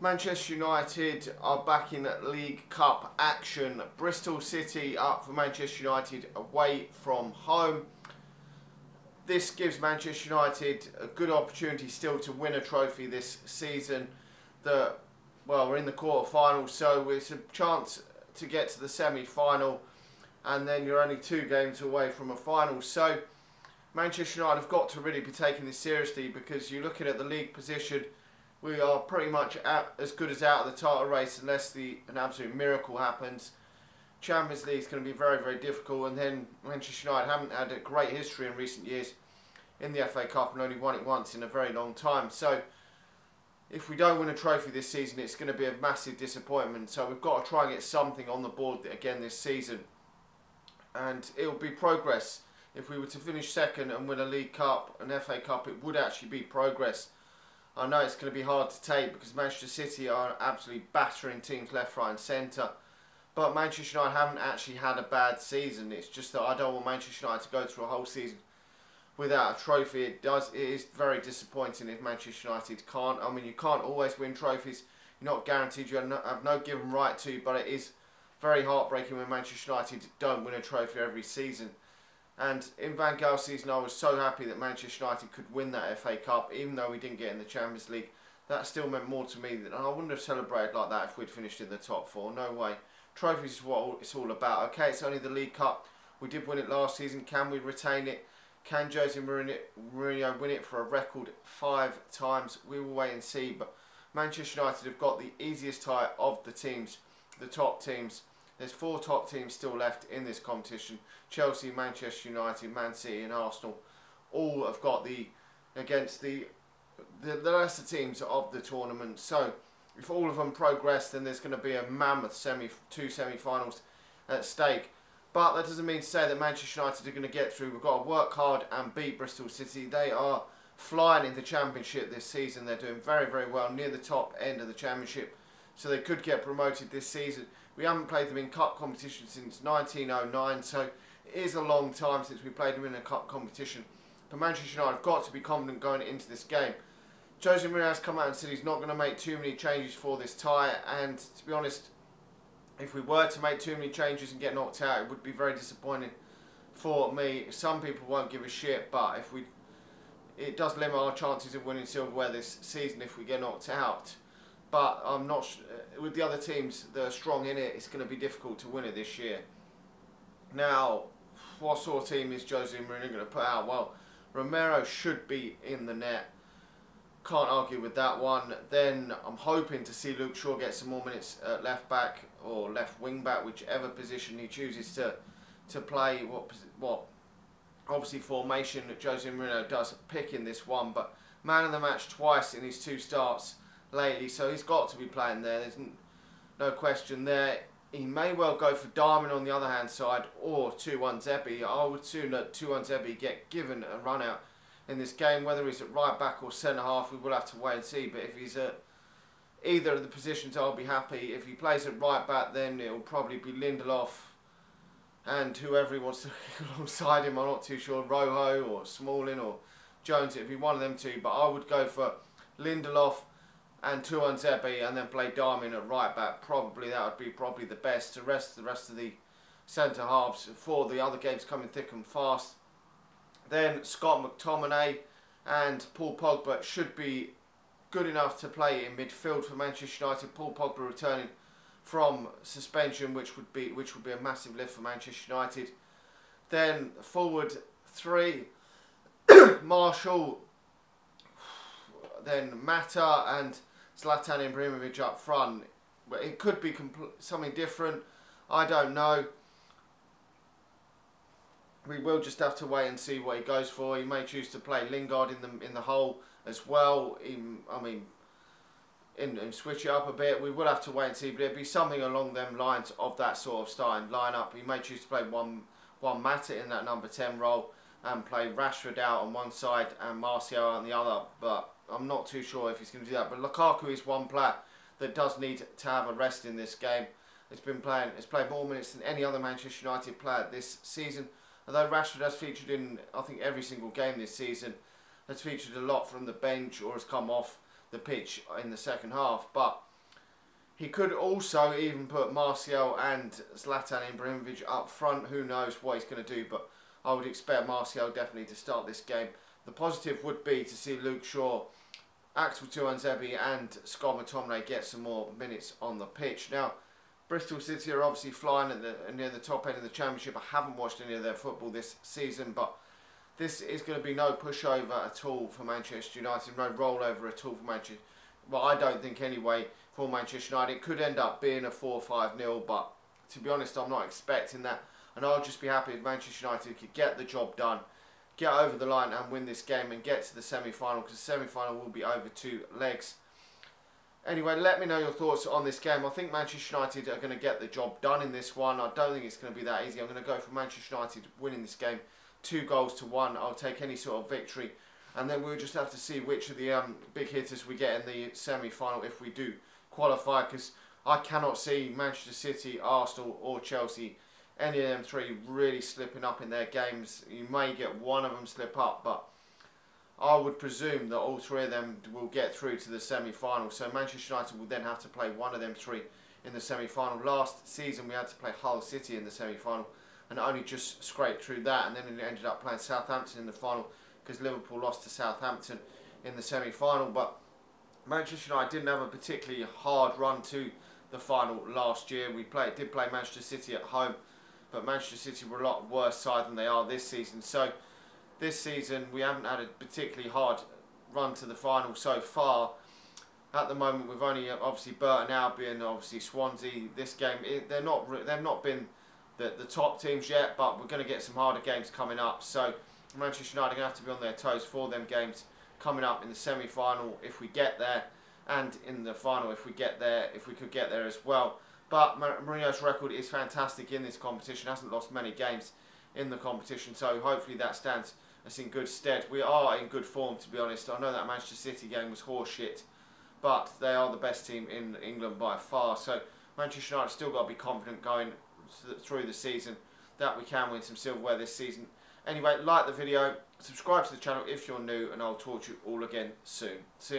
Manchester United are back in League Cup action. Bristol City up for Manchester United away from home. This gives Manchester United a good opportunity still to win a trophy this season. We're in the quarter-finals, so it's a chance to get to the semi-final, and then you're only 2 games away from a final. So Manchester United have got to really be taking this seriously, because you're looking at the league position. We are pretty much as good as out of the title race unless an absolute miracle happens. Champions League is going to be very, very difficult, and then Manchester United haven't had a great history in recent years in the FA Cup and only won it once in a very long time. So if we don't win a trophy this season, it's going to be a massive disappointment. So we've got to try and get something on the board again this season, and it'll be progress. If we were to finish second and win a League Cup, an FA Cup, it would actually be progress. I know it's going to be hard to take because Manchester City are absolutely battering teams left, right and centre. But Manchester United haven't actually had a bad season. It's just that I don't want Manchester United to go through a whole season without a trophy. It is very disappointing if Manchester United can't. I mean, you can't always win trophies. You're not guaranteed. You have no given right to. But it is very heartbreaking when Manchester United don't win a trophy every season. And in Van Gaal's season, I was so happy that Manchester United could win that FA Cup, even though we didn't get in the Champions League. That still meant more to me, and I wouldn't have celebrated like that if we'd finished in the top 4. No way. Trophies is what it's all about. Okay, it's only the League Cup. We did win it last season. Can we retain it? Can Jose Mourinho win it for a record 5 times? We will wait and see. But Manchester United have got the easiest tie of the teams, the top teams. There's 4 top teams still left in this competition. Chelsea, Manchester United, Man City and Arsenal all have got against the lesser teams of the tournament. So if all of them progress, then there's going to be a mammoth 2 semi-finals at stake. But that doesn't mean to say that Manchester United are going to get through. We've got to work hard and beat Bristol City. They are flying in the Championship this season. They're doing very, very well, near the top end of the Championship. So they could get promoted this season. We haven't played them in cup competition since 1909, so it is a long time since we played them in a cup competition. But Manchester United have got to be confident going into this game. Jose Mourinho has come out and said he's not going to make too many changes for this tie, and to be honest, if we were to make too many changes and get knocked out, it would be very disappointing for me. Some people won't give a shit, but it does limit our chances of winning silverware this season if we get knocked out. But I'm not with the other teams that are strong in it. It's going to be difficult to win it this year. Now, what sort of team is Jose Mourinho going to put out? Well, Romero should be in the net. Can't argue with that one. Then I'm hoping to see Luke Shaw get some more minutes at left back or left wing back, whichever position he chooses to play. What obviously formation that Jose Mourinho does pick in this one, but man of the match twice in his 2 starts lately, so he's got to be playing there. There's no question there. He may well go for Diamond on the other hand side, or 2-1-Zebi. I would soon let 2-1-Zebi get given a run out in this game. Whether he's at right back or centre half, we will have to wait and see. But if he's at either of the positions, I'll be happy. If he plays at right back, then it will probably be Lindelof and whoever he wants to kick alongside him. I'm not too sure, Rojo or Smalling or Jones. It'd be one of them 2, but I would go for Lindelof and 2-1-Zebi, and then play Diamond at right back. That would be probably the best. The rest of the centre halves for the other games coming thick and fast. Then Scott McTominay and Paul Pogba should be good enough to play in midfield for Manchester United. Paul Pogba returning from suspension, which would be a massive lift for Manchester United. Then forward 3, Marshall, then Mata and Zlatan Ibrahimovic up front. But it could be something different. I don't know. We will just have to wait and see what he goes for. He may choose to play Lingard in the hole as well. And switch it up a bit. We will have to wait and see, but it'll be something along them lines of that sort of starting lineup. He may choose to play one Mata in that number 10 role and play Rashford out on one side and Martial on the other. But I'm not too sure if he's going to do that. But Lukaku is one player that does need to have a rest in this game. It's played more minutes than any other Manchester United player this season. Although Rashford has featured in, I think, every single game this season, has featured a lot from the bench or has come off the pitch in the second half. But He could also even put Martial and Zlatan Ibrahimovic up front. Who knows what he's going to do, but I would expect Martial definitely to start this game. The positive would be to see Luke Shaw, Axel Tuanzebe and Scott McTominay get some more minutes on the pitch. Now, Bristol City are obviously flying at near the top end of the Championship. I haven't watched any of their football this season, but this is going to be no pushover at all for Manchester United, no rollover at all for Manchester. Well, I don't think anyway for Manchester United. It could end up being a 4-5-0, but to be honest, I'm not expecting that. And I'll just be happy if Manchester United could get the job done, get over the line and win this game and get to the semi-final, because the semi-final will be over 2 legs. Anyway, let me know your thoughts on this game. I think Manchester United are going to get the job done in this one. I don't think it's going to be that easy. I'm going to go for Manchester United winning this game 2-1. I'll take any sort of victory. And then we'll just have to see which of the big hitters we get in the semi-final if we do qualify. Because I cannot see Manchester City, Arsenal or Chelsea, any of them three really slipping up in their games. You may get one of them slip up, but I would presume that all three of them will get through to the semi-final. So Manchester United will then have to play one of them three in the semi-final. Last season we had to play Hull City in the semi-final and only just scraped through that, and then it ended up playing Southampton in the final because Liverpool lost to Southampton in the semi-final. But Manchester United didn't have a particularly hard run to the final last year. We did play Manchester City at home, but Manchester City were a lot worse side than they are this season. So this season we haven't had a particularly hard run to the final so far. At the moment we've only obviously Burton Albion, obviously Swansea. This game they've not been the top teams yet, but we're going to get some harder games coming up. So Manchester United are going to have to be on their toes for them games coming up in the semi-final if we get there, and in the final if we get there, if we could get there as well. But Mourinho's record is fantastic in this competition. Hasn't lost many games in the competition, so hopefully that stands us in good stead. We are in good form, to be honest. I know that Manchester City game was horseshit, but they are the best team in England by far. So Manchester United still got to be confident going through the season that we can win some silverware this season. Anyway, like the video, subscribe to the channel if you're new, and I'll talk to you all again soon. See you.